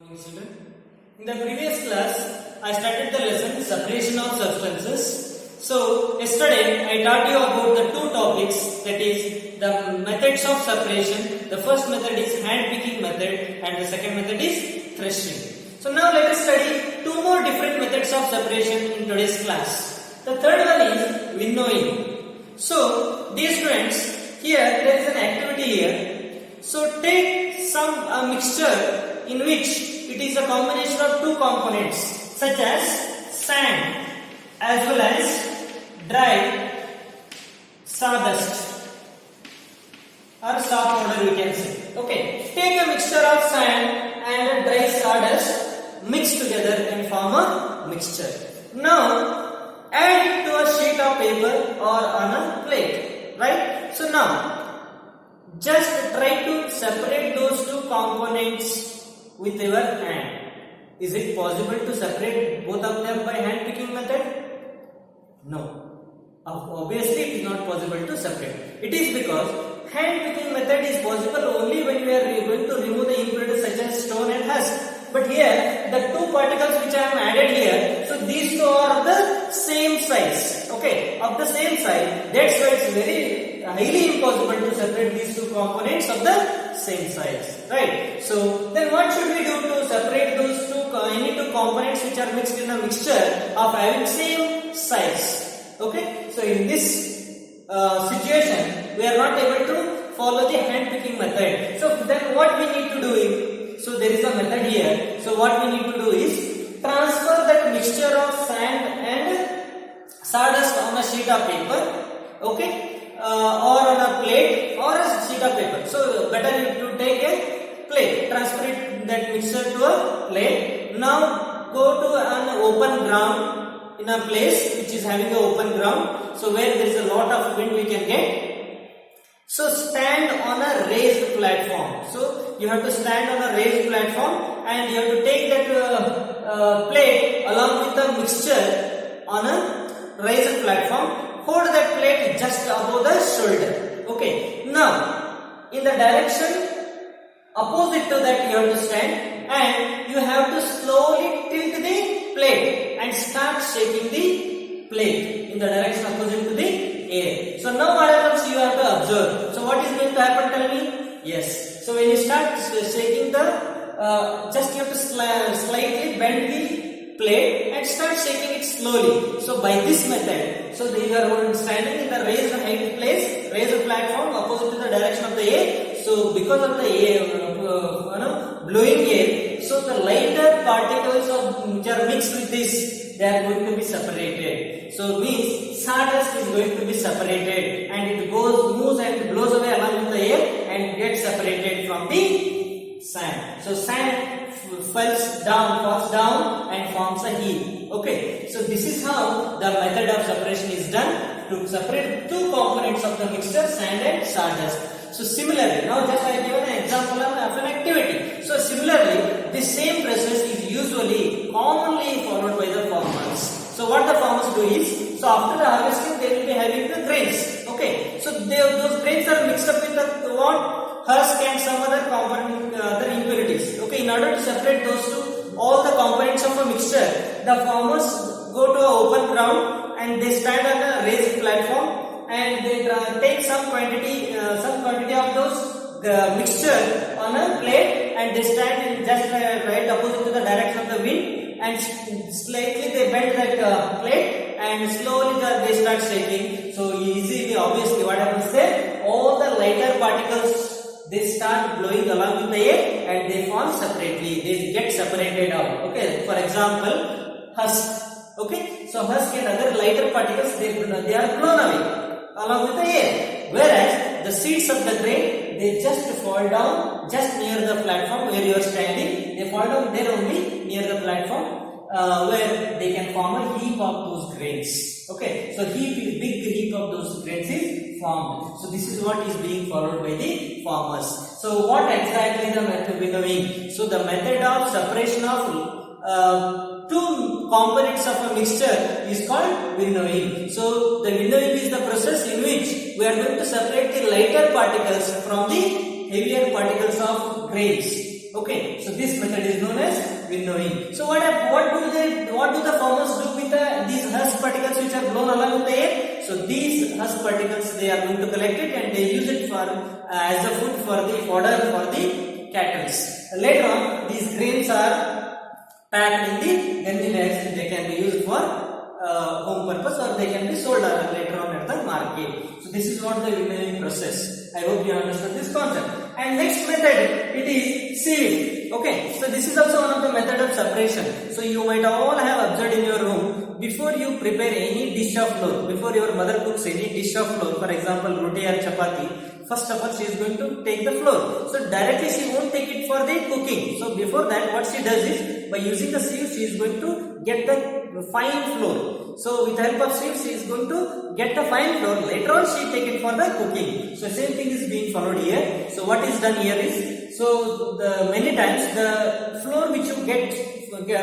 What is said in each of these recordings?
Morning, children. In the previous class, I started the lesson separation of substances. So, yesterday I taught you about the two topics, that is the methods of separation. The first method is hand picking method and the second method is threshing. So, now let us study two more different methods of separation in today's class. The third one is winnowing. So, dear students, here there is an activity here. So, take some mixture in which it is a combination of two components such as sand as well as dry sawdust or saw powder, we can say. Okay, take a mixture of sand and dry sawdust, mix together and form a mixture. Now add it to a sheet of paper or on a plate, right? So now just try to separate those two components with your hand. Is it possible to separate both of them by hand picking method? No. Obviously it is not possible to separate. It is because hand picking method is possible only when we are going to remove the impurities such as stone and husk. But here the two particles which I have added here, so these two are of the same size. Okay, of the same size. That's why it's very highly impossible to separate these two components of the same size, right? So then what should we do to separate those any two components which are mixed in a mixture of having same size? Okay, so in this situation we are not able to follow the hand picking method. So then what we need to do is, so there is a method here. So what we need to do is transfer that mixture of sand and sawdust on a sheet of paper, okay, or on a plate or a sheet of paper. So better to take a plate, transfer that mixture to a plate. Now go to an open ground in a place which is having an open ground. So where there is a lot of wind we can get. So stand on a raised platform. So you have to stand on a raised platform and you have to take that plate along with the mixture on a raised platform. Hold that plate just above the shoulder. Okay. Now in the direction opposite to that you have to stand and you have to slowly tilt the plate and start shaking the plate in the direction opposite to the air. So now what happens, you have to observe. So what is going to happen, tell me? Yes. So when you start shaking the, just you have to slightly bend the plate and start shaking it slowly. So by this method, so you are standing in the raised height place, raised platform opposite to the direction of the air. So because of the air, blowing air, so the lighter particles which are mixed with this, they are going to be separated. So means sawdust is going to be separated and it moves and blows away along with the air and gets separated from the sand. So sand falls down and forms a heap. Okay, so this is how the method of separation is done to separate two components of the mixture, sand and sawdust. So similarly, now just I give an example of an activity. So similarly, this same process is usually commonly followed by the farmers. So what the farmers do is, so after the harvesting they will be having the grains. Okay, so those grains are mixed up with the what? Husk and some other component, other impurities. Okay, in order to separate those two, all the components of a mixture, the farmers go to an open ground and they stand on a raised platform and they take some quantity of those mixture on a plate and they stand in just right opposite to the direction of the wind and slightly they bend that plate and slowly they start shaking. So easily, obviously what happens there, all the lighter particles they start blowing along with the air and they fall separately, they get separated out. Okay, for example, husk. Okay, so husk and other lighter particles they are blown away along with the air, whereas the seeds of the grain they just fall down just near the platform where you are standing. They fall down there only near the platform where they can form a heap of those grains. Okay, so big heap of those grains is formed. So this is what is being followed by the farmers. So what exactly the method winnowing? So the method of separation of two components of a mixture is called winnowing. So the winnowing is the process in which we are going to separate the lighter particles from the heavier particles of grains. Okay, so this method is known as winnowing. So what do the farmers do with these husk particles which are blown along with the air? So these husk particles, they are going to collect it and they use it for as a food for the fodder for the cattle. Later on, these grains are packed in the gunny bags. They can be used for home purpose or they can be sold later on at the market. So this is what the winnowing process. I hope you understood this concept. And next method, it is sieving. Okay, so this is also one of the method of separation. So you might all have observed in your room, before you prepare any dish of flour, before your mother cooks any dish of flour, for example roti or chapati, first of all she is going to take the flour. So directly she won't take it for the cooking. So before that what she does is, by using the sieve she is going to get the fine flour. So with the help of sieve she is going to get the fine flour. Later on she take it for the cooking. So same thing is being followed here. So what is done here is, so many times the flour which you get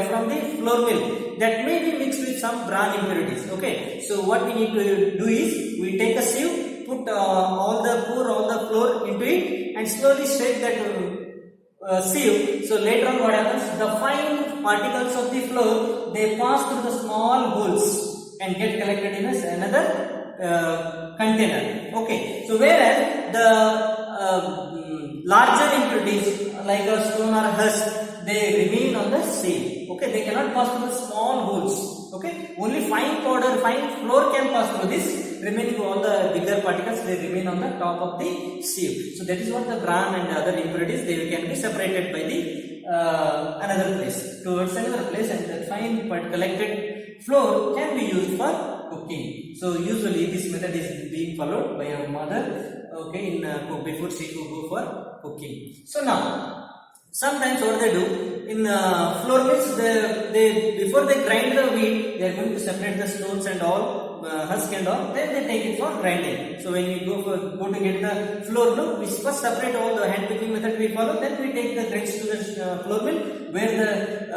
from the flour mill, that may be mixed with some bran impurities. Okay, so what we need to do is, we take a sieve, put pour all the flour into it and slowly shake that sieve. So later on what happens, the fine particles of the flour, they pass through the small holes and get collected in another container. Okay, so whereas the larger impurities like a stone or husk, they remain on the sieve. Okay, they cannot pass through the small holes. Okay, only fine powder, fine flour can pass through this. Remaining all the bigger particles, they remain on the top of the sieve. So that is what the bran and other impurities, they can be separated by the another place, towards another place, and the fine but collected flour can be used for cooking. So usually this method is being followed by our mother. Okay, in before she go for cooking. So now, sometimes what they do in flour mills, they before they grind the wheat, they are going to separate the stones and all, husk and all. Then they take it for grinding. So when we go to get the flour, no, we first separate all the hand picking method we follow. Then we take the grains to the flour mill, where the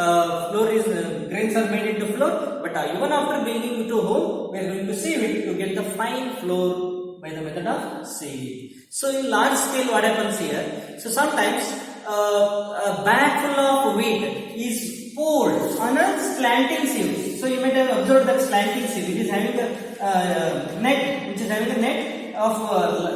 flour is grains are made into flour. But even after bringing it to home, we are going to sieve it to get the fine flour by the method of sieving. So in large scale, what happens here? So sometimes a bag full of wheat is poured on a slanting sieve. So you might have observed that slanting sieve. It is having a net, which is having a net of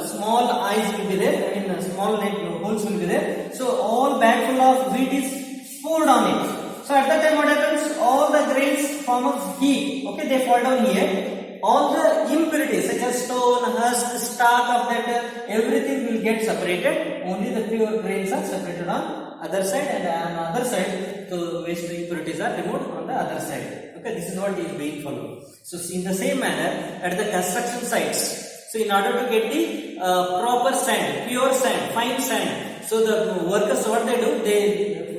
small eyes will be there. I mean, small net holes will be there. So all bag full of wheat is poured on it. So at that time, what happens? All the grains form a heap. Okay, they fall down here. All the impurities such as stone, husk, stalk of that, everything will get separated. Only the pure grains are separated on other side, and on other side the waste impurities are removed on the other side. Okay, this is what is being followed. So in the same manner at the construction sites, so in order to get the proper sand, pure sand, fine sand, so the workers, what they do, they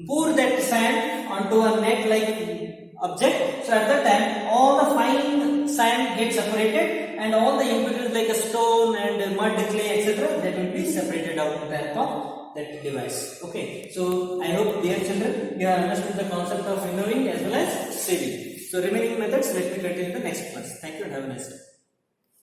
pour that sand onto a net like object. So at that time all the fine sand gets separated and all the impurities like a stone and mud, clay, etc., that will be separated out with the help of that device. Okay, so I hope dear children you have understood the concept of winnowing as well as sieving. So remaining methods let me continue in the next class. Thank you and have a nice day.